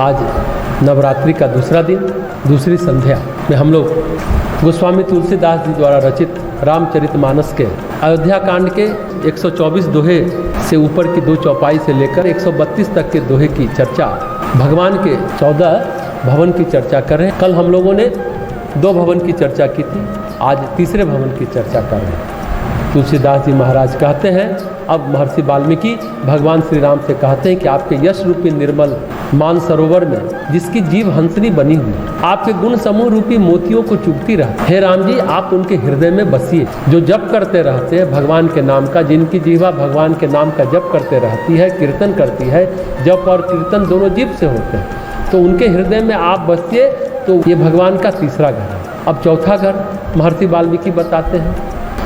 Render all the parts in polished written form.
आज नवरात्रि का दूसरा दिन, दूसरी संध्या में हम लोग गोस्वामी तुलसीदास जी द्वारा रचित रामचरितमानस के अयोध्या कांड के 124 दोहे से ऊपर की 2 चौपाई से लेकर 132 तक के दोहे की चर्चा, भगवान के 14 भवन की चर्चा कर रहे हैं। कल हम लोगों ने 2 भवन की चर्चा की थी, आज तीसरे भवन की चर्चा कर रहे हैं। तुलसीदास जी महाराज कहते हैं, अब महर्षि वाल्मीकि भगवान श्री राम से कहते हैं कि आपके यश रूपी निर्मल मान सरोवर में जिसकी जीव हंसनी बनी हुई, आपके गुण समूह रूपी मोतियों को चुगती रहती। हे राम जी, आप उनके हृदय में बसिए, जो जप करते रहते हैं भगवान के नाम का, जिनकी जीवा भगवान के नाम का जप करते रहती है, कीर्तन करती है। जप और कीर्तन दोनों जीव से होते हैं, तो उनके हृदय में आप बसिए। तो ये भगवान का तीसरा घर है। अब चौथा घर महर्षि वाल्मीकि बताते हैं,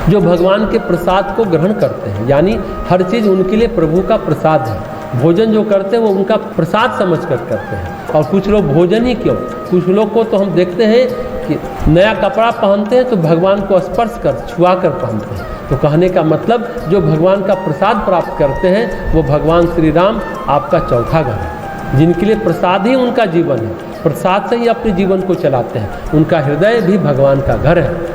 जो भगवान के प्रसाद को ग्रहण करते हैं, यानी हर चीज़ उनके लिए प्रभु का प्रसाद है। भोजन जो करते हैं वो उनका प्रसाद समझकर करते हैं। और कुछ लोग भोजन ही क्यों, कुछ लोग को तो हम देखते हैं कि नया कपड़ा पहनते हैं तो भगवान को स्पर्श कर, छुआ कर पहनते हैं। तो कहने का मतलब जो भगवान का प्रसाद प्राप्त करते हैं वो भगवान श्री राम आपका चौथा घर है, जिनके लिए प्रसाद ही उनका जीवन है, प्रसाद से ही अपने जीवन को चलाते हैं। उनका हृदय भी भगवान का घर है।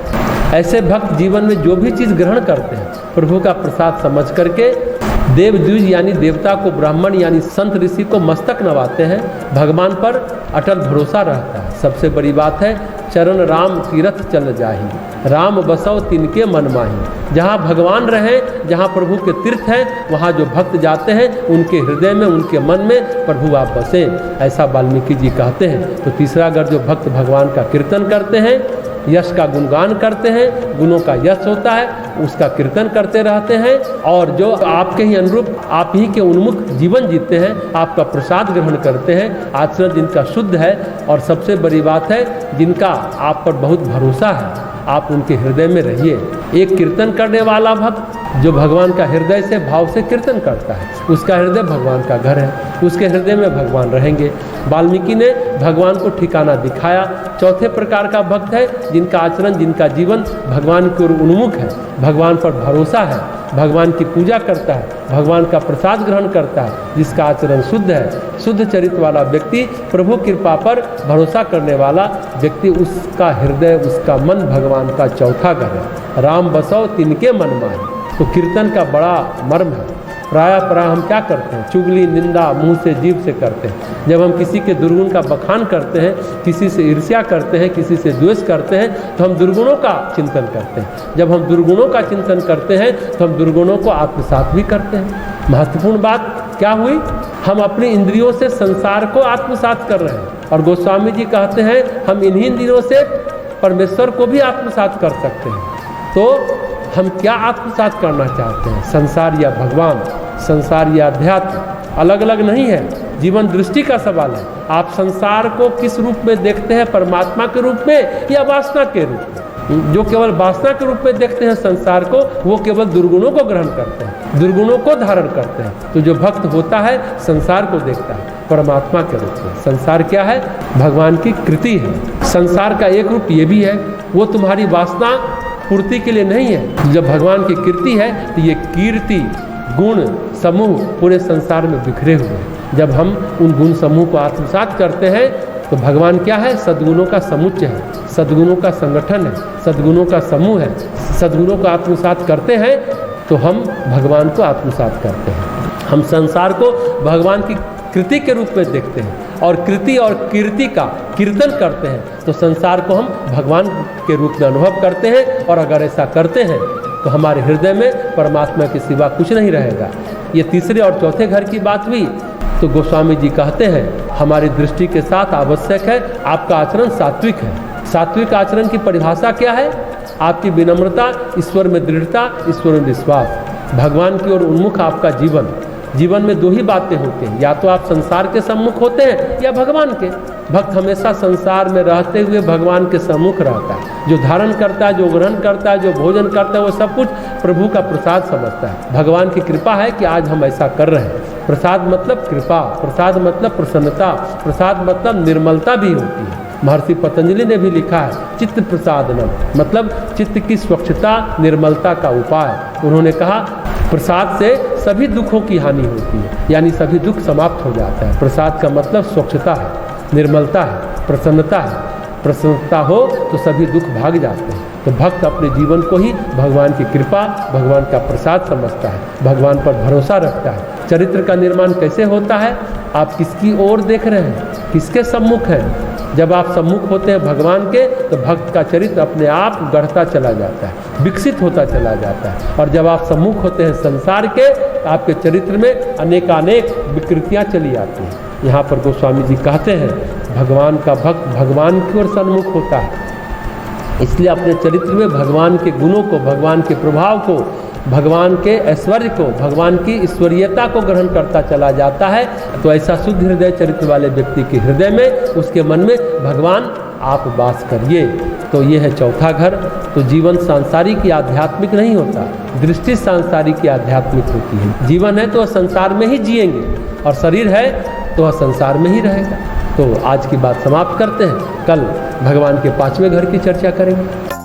ऐसे भक्त जीवन में जो भी चीज़ ग्रहण करते हैं प्रभु का प्रसाद समझ करके देव द्विज यानी देवता को, ब्राह्मण यानी संत ऋषि को मस्तक नवाते हैं। भगवान पर अटल भरोसा रहता है। सबसे बड़ी बात है, चरण राम तीरथ चल जाहि, राम बसौ तिनके मन माही। जहाँ भगवान रहे, जहाँ प्रभु के तीर्थ हैं, वहाँ जो भक्त जाते हैं उनके हृदय में, उनके मन में प्रभु आप बसे, ऐसा वाल्मीकि जी कहते हैं। तो तीसरा अगर जो भक्त भगवान का कीर्तन करते हैं, यश का गुणगान करते हैं, गुणों का यश होता है, उसका कीर्तन करते रहते हैं, और जो आपके ही अनुरूप, आप ही के उन्मुख जीवन जीते हैं, आपका प्रसाद ग्रहण करते हैं, आचरण जिनका शुद्ध है, और सबसे बड़ी बात है जिनका आप पर बहुत भरोसा है, आप उनके हृदय में रहिए। एक कीर्तन करने वाला भक्त जो भगवान का हृदय से, भाव से कीर्तन करता है, उसका हृदय भगवान का घर है, उसके हृदय में भगवान रहेंगे। वाल्मीकि ने भगवान को ठिकाना दिखाया। चौथे प्रकार का भक्त है जिनका आचरण, जिनका जीवन भगवान की ओर उन्मुख है, भगवान पर भरोसा है, भगवान की पूजा करता है, भगवान का प्रसाद ग्रहण करता है, जिसका आचरण शुद्ध है। शुद्ध चरित्र वाला व्यक्ति, प्रभु कृपा पर भरोसा करने वाला व्यक्ति, उसका हृदय, उसका मन भगवान का चौथा घर है। राम बसौ तिनके मन माही। तो कीर्तन का बड़ा मर्म है। प्राय हम क्या करते हैं, चुगली निंदा मुंह से, जीभ से करते हैं। जब हम किसी के दुर्गुण का बखान करते हैं, किसी से ईर्ष्या करते हैं, किसी से द्वेष करते हैं, तो हम दुर्गुणों का चिंतन करते हैं। जब हम दुर्गुणों का चिंतन करते हैं तो हम दुर्गुणों को आत्मसात भी करते हैं। महत्वपूर्ण बात क्या हुई, हम अपनी इंद्रियों से संसार को आत्मसात कर रहे हैं। और गोस्वामी जी कहते हैं हम इन्हीं इंद्रियों से परमेश्वर को भी आत्मसात कर सकते हैं। तो हम क्या आत्मसात करना चाहते हैं, संसार या भगवान, संसार या अध्यात्म, अलग अलग नहीं है, जीवन दृष्टि का सवाल है। आप संसार को किस रूप में देखते हैं, परमात्मा के रूप में या वासना के रूप में? जो केवल वासना के रूप में देखते हैं संसार को, वो केवल दुर्गुणों को ग्रहण करते हैं, दुर्गुणों को धारण करते हैं। तो जो भक्त होता है संसार को देखता है परमात्मा के रूप में। संसार क्या है, भगवान की कृति है। संसार का एक रूप ये भी है, वो तुम्हारी वासना पूर्ति के लिए नहीं है। जब भगवान की कीर्ति है तो ये कीर्ति, गुण समूह पूरे संसार में बिखरे हुए हैं। जब हम उन गुण समूह को आत्मसात करते हैं तो भगवान क्या है, सद्गुणों का समुच्चय है, सद्गुणों का संगठन है, सद्गुणों का समूह है। सद्गुणों को आत्मसात करते हैं तो हम भगवान को आत्मसात करते हैं। हम संसार को भगवान की कृति के रूप में देखते हैं और कृति और कीर्ति का कीर्तन करते हैं, तो संसार को हम भगवान के रूप में अनुभव करते हैं। और अगर ऐसा करते हैं तो हमारे हृदय में परमात्मा के सिवा कुछ नहीं रहेगा। ये तीसरे और चौथे घर की बात हुई। तो गोस्वामी जी कहते हैं हमारी दृष्टि के साथ आवश्यक है आपका आचरण सात्विक है। सात्विक आचरण की परिभाषा क्या है, आपकी विनम्रता, ईश्वर में दृढ़ता, ईश्वर में विश्वास, भगवान की ओर उन्मुख आपका जीवन, जीवन में दो ही बातें होती हैं, या तो आप संसार के सम्मुख होते हैं या भगवान के। भक्त हमेशा संसार में रहते हुए भगवान के सम्मुख रहता है। जो धारण करता है, जो ग्रहण करता है, जो भोजन करता है, वो सब कुछ प्रभु का प्रसाद समझता है। भगवान की कृपा है कि आज हम ऐसा कर रहे हैं। प्रसाद मतलब कृपा, प्रसाद मतलब प्रसन्नता, प्रसाद मतलब निर्मलता भी होती है। महर्षि पतंजलि ने भी लिखा है चित्त प्रसादनम, मतलब चित्त की स्वच्छता, निर्मलता का उपाय। उन्होंने कहा प्रसाद से सभी दुखों की हानि होती है, यानी सभी दुख समाप्त हो जाता है। प्रसाद का मतलब स्वच्छता है, निर्मलता है, प्रसन्नता है। प्रसन्नता हो तो सभी दुख भाग जाते हैं। तो भक्त अपने जीवन को ही भगवान की कृपा, भगवान का प्रसाद समझता है, भगवान पर भरोसा रखता है। चरित्र का निर्माण कैसे होता है? आप किसकी ओर देख रहे हैं, किसके सम्मुख हैं? जब आप सम्मुख होते हैं भगवान के, तो भक्त का चरित्र अपने आप गढ़ता चला जाता है, विकसित होता चला जाता है। और जब आप सम्मुख होते हैं संसार के, तो आपके चरित्र में अनेकानेक विकृतियाँ चली आती हैं। यहाँ पर गोस्वामी जी कहते हैं भगवान का भक्त भगवान की ओर सन्मुख होता है, इसलिए अपने चरित्र में भगवान के गुणों को, भगवान के प्रभाव को, भगवान के ऐश्वर्य को, भगवान की ईश्वरीयता को ग्रहण करता चला जाता है। तो ऐसा शुद्ध हृदय चरित्र वाले व्यक्ति के हृदय में, उसके मन में भगवान आप वास करिए। तो ये है चौथा घर। तो जीवन सांसारिक या आध्यात्मिक नहीं होता, दृष्टि सांसारिक या आध्यात्मिक होती है। जीवन है तो संसार में ही जिएंगे, और शरीर है तो वह संसार में ही रहेगा। तो आज की बात समाप्त करते हैं, कल भगवान के 5वें घर की चर्चा करेंगे।